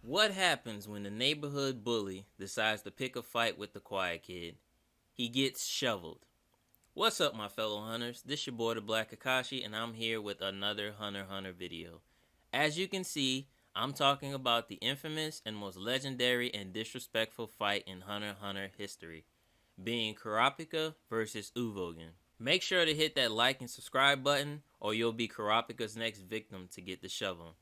What happens when the neighborhood bully decides to pick a fight with the quiet kid? He gets shoveled. What's up, my fellow hunters? This your boy the Black Akashi, and I'm here with another Hunter x Hunter video. As you can see, I'm talking about the infamous and most legendary and disrespectful fight in Hunter x Hunter history, being Kurapika versus Uvogin. Make sure to hit that like and subscribe button, or you'll be Kurapika's next victim to get the shovel.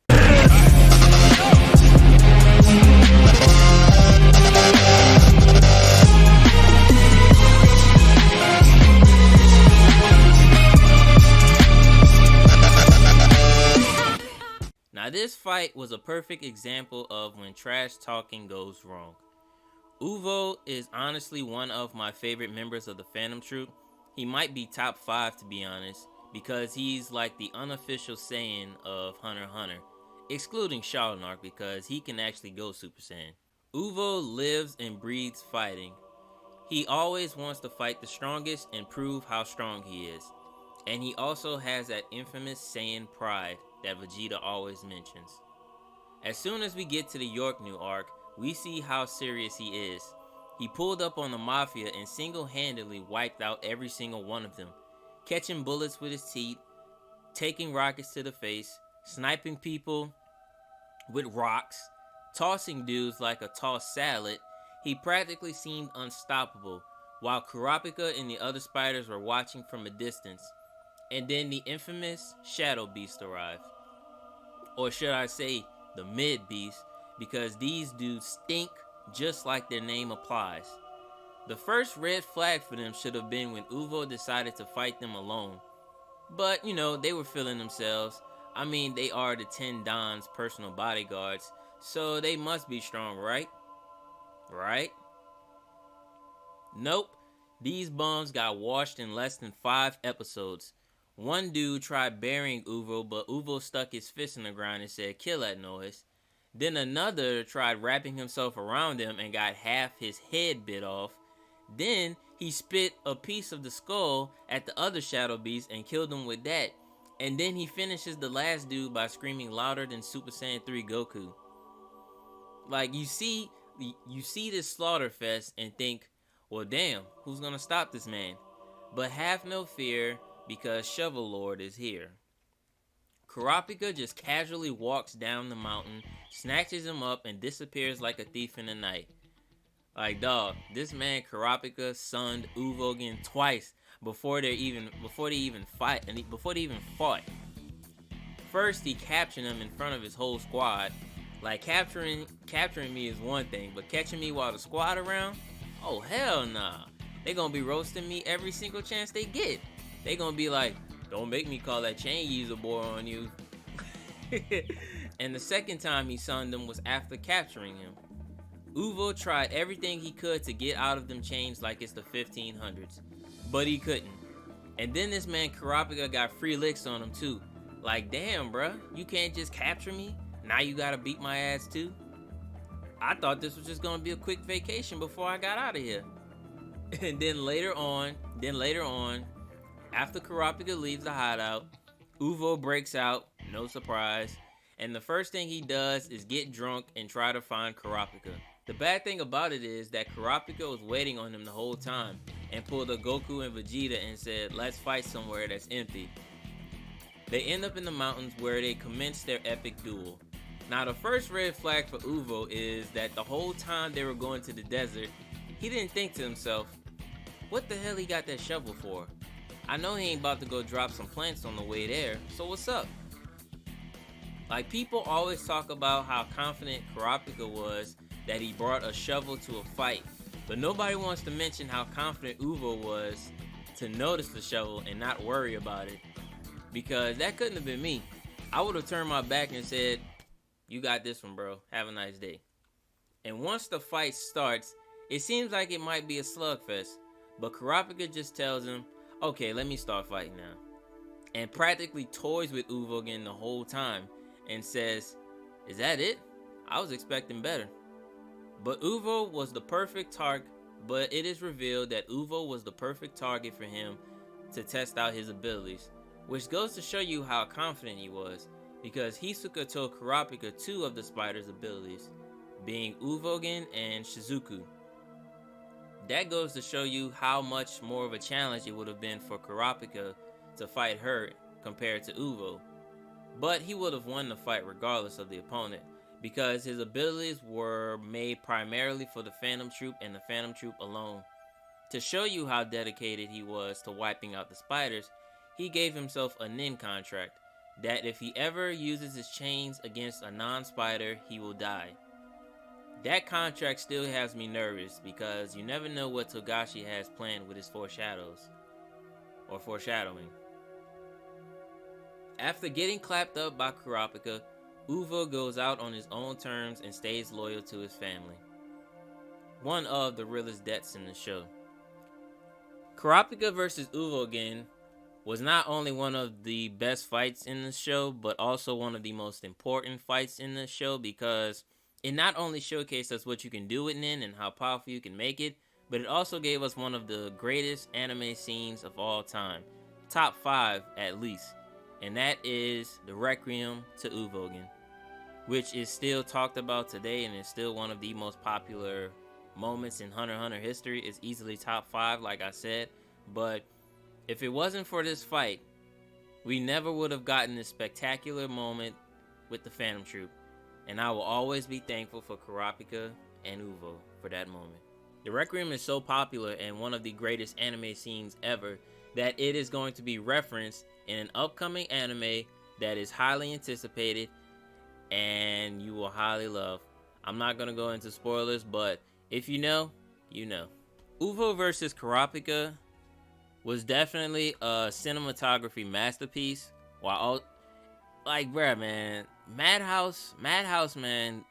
Now this fight was a perfect example of when trash talking goes wrong. Uvo is honestly one of my favorite members of the Phantom Troop. He might be top 5 to be honest, because he's like the unofficial Saiyan of Hunter x Hunter, excluding Shalnark because he can actually go Super Saiyan. Uvo lives and breathes fighting. He always wants to fight the strongest and prove how strong he is. And he also has that infamous Saiyan pride that Vegeta always mentions. As soon as we get to the York New arc, we see how serious he is. He pulled up on the Mafia and single-handedly wiped out every single one of them, catching bullets with his teeth, taking rockets to the face, sniping people with rocks, tossing dudes like a tossed salad. He practically seemed unstoppable, while Kurapika and the other spiders were watching from a distance. And then the infamous Shadow Beast arrived. Or should I say, the Mid Beast, because these dudes stink just like their name applies. The first red flag for them should have been when Uvo decided to fight them alone. But, they were feeling themselves. I mean, they are the 10 Don's personal bodyguards, so they must be strong, right? Right? Nope. These bums got washed in less than 5 episodes. One dude tried burying Uvo, but Uvo stuck his fist in the ground and said, "Kill that noise." Then another tried wrapping himself around him and got half his head bit off. Then he spit a piece of the skull at the other Shadow Beast and killed him with that. And then he finishes the last dude by screaming louder than Super Saiyan 3 Goku. Like, you see this slaughter fest and think, well, damn, who's gonna stop this man? But have no fear, because Shovel Lord is here. Kurapika just casually walks down the mountain, snatches him up, and disappears like a thief in the night. Like, dog, this man Kurapika sunned Uvogin twice before they even fought. First, he captured him in front of his whole squad. Like, capturing me is one thing, but catching me while the squad around? Oh, hell nah. They gonna be roasting me every single chance they get. They gonna be like, "Don't make me call that chain user boy on you." And the second time he sunned him was after capturing him. Uvo tried everything he could to get out of them chains like it's the 1500s, but he couldn't. And then this man Kurapika got free licks on him too. Like, damn bruh, you can't just capture me, now you gotta beat my ass too? I thought this was just gonna be a quick vacation before I got out of here. And then later on, after Kurapika leaves the hideout, Uvo breaks out, no surprise, and the first thing he does is get drunk and try to find Kurapika. The bad thing about it is that Kurapika was waiting on him the whole time and pulled a Goku and Vegeta and said, "Let's fight somewhere that's empty." They end up in the mountains where they commence their epic duel. Now the first red flag for Uvo is that the whole time they were going to the desert, he didn't think to himself, what the hell he got that shovel for? I know he ain't about to go drop some plants on the way there, so what's up? Like, people always talk about how confident Kurapika was that he brought a shovel to a fight, but nobody wants to mention how confident Uvo was to notice the shovel and not worry about it. Because that couldn't have been me. I would have turned my back and said, "You got this one, bro. Have a nice day." And once the fight starts, it seems like it might be a slugfest, but Kurapika just tells him, "Okay, let me start fighting now." And practically toys with Uvogin the whole time and says, "Is that it? I was expecting better." But Uvo was the perfect target, but it is revealed that Uvo was the perfect target for him to test out his abilities, which goes to show you how confident he was. because Hisoka told Kurapika two of the spider's abilities, being Uvogin and Shizuku. That goes to show you how much more of a challenge it would have been for Kurapika to fight her compared to Uvo. But he would have won the fight regardless of the opponent, because his abilities were made primarily for the Phantom Troop and the Phantom Troop alone. To show you how dedicated he was to wiping out the spiders, he gave himself a nin contract, that if he ever uses his chains against a non-spider, he will die. That contract still has me nervous, because you never know what Togashi has planned with his foreshadowing. After getting clapped up by Kurapika, Uvo goes out on his own terms and stays loyal to his family. One of the realest deaths in the show. Kurapika versus Uvogin was not only one of the best fights in the show, but also one of the most important fights in the show, because it not only showcased us what you can do with nin and how powerful you can make it, but it also gave us one of the greatest anime scenes of all time. Top 5 at least. And that is the Requiem to Uvogin, which is still talked about today and is still one of the most popular moments in Hunter x Hunter history. It's easily top 5, like I said. But if it wasn't for this fight, we never would have gotten this spectacular moment with the Phantom Troop. And I will always be thankful for Kurapika and Uvo for that moment. The Requiem is so popular and one of the greatest anime scenes ever that it is going to be referenced in an upcoming anime that is highly anticipated and you will highly love. I'm not going to go into spoilers, but if you know, you know. Uvo versus Kurapika was definitely a cinematography masterpiece. While bruh, man, Madhouse, man,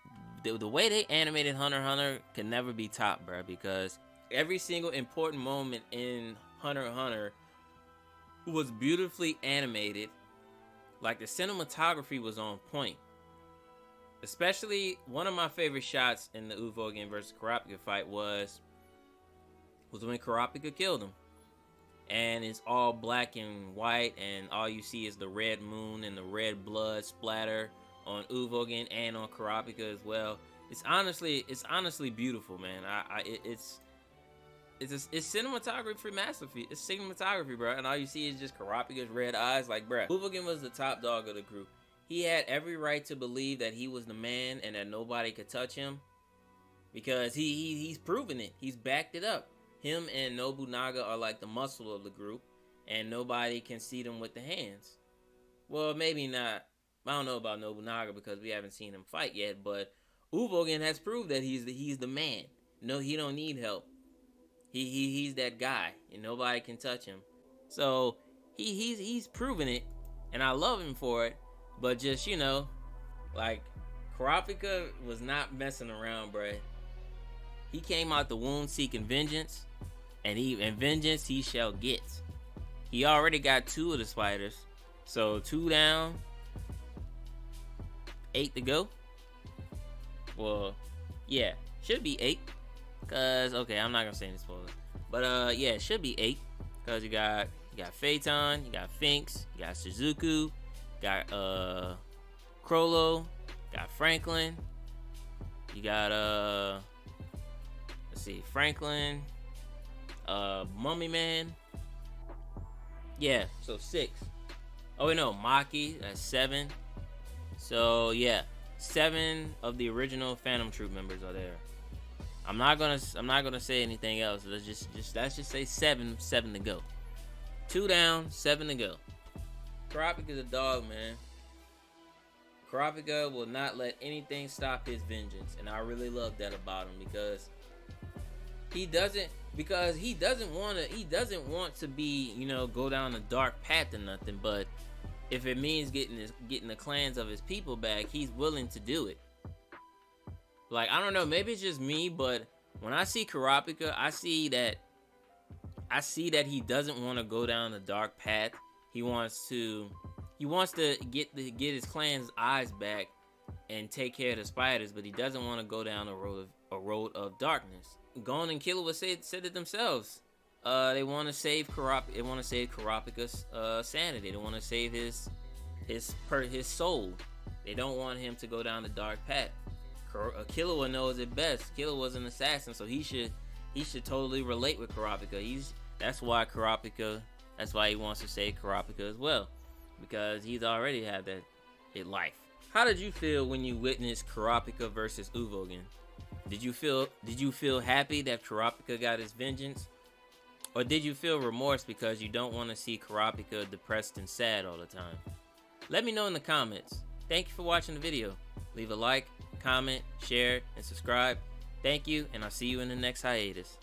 the way they animated Hunter x Hunter can never be topped, bruh, because every single important moment in Hunter x Hunter was beautifully animated. Like, the cinematography was on point. Especially, one of my favorite shots in the Uvogin versus Kurapika fight was when Kurapika killed him. And it's all black and white, and all you see is the red moon and the red blood splatter on Uvogin and on Kurapika as well. It's honestly beautiful, man. It's cinematography masterpiece. It's cinematography, bro. And all you see is just Kurapika's red eyes. Like, bro, Uvogin was the top dog of the group. He had every right to believe that he was the man and that nobody could touch him, because he's proven it. He's backed it up. Him and Nobunaga are like the muscle of the group, and nobody can see them with the hands. Well, maybe not. I don't know about Nobunaga because we haven't seen him fight yet, but Uvogin has proved that he's the man. No, he don't need help. He's that guy, and nobody can touch him. So he's proven it, and I love him for it. But just, you know, like, Kurapika was not messing around, bruh. He came out the wound seeking vengeance, and vengeance he shall get. He already got 2 of the spiders, so 2 down, 8 to go. Well, yeah, should be 8. Cause okay, I'm not gonna say any spoilers, but yeah, it should be 8. Cause you got Phaeton, you got Finks, you got Shizuku, got Crollo, got Franklin, you got let's see, Franklin, Mummy Man. Yeah, so 6. Oh wait, no, Maki, that's 7. So yeah, 7 of the original Phantom Troop members are there. I'm not gonna say anything else. Let's just say 7 to go. 2 down, 7 to go. Kurapika's a dog, man. Kurapika will not let anything stop his vengeance, and I really love that about him, because he doesn't want to be, you know, go down a dark path or nothing. But if it means getting the clans of his people back, he's willing to do it. Like, I don't know, maybe it's just me, but when I see Kurapika, I see that he doesn't want to go down the dark path. He wants to get his clan's eyes back and take care of the spiders, but he doesn't want to go down a road of darkness. Gon and Killua said it themselves. They want to save Kurapika's sanity. They want to save his soul. They don't want him to go down the dark path. Killua knows it best. Killua was an assassin, so he should totally relate with Kurapika. That's why he wants to save Kurapika as well, because he's already had that in life. How did you feel when you witnessed Kurapika versus Uvogin? Did you feel happy that Kurapika got his vengeance? Or did you feel remorse because you don't want to see Kurapika depressed and sad all the time? Let me know in the comments. Thank you for watching the video. Leave a like, comment, share, and subscribe. Thank you, and I'll see you in the next hiatus.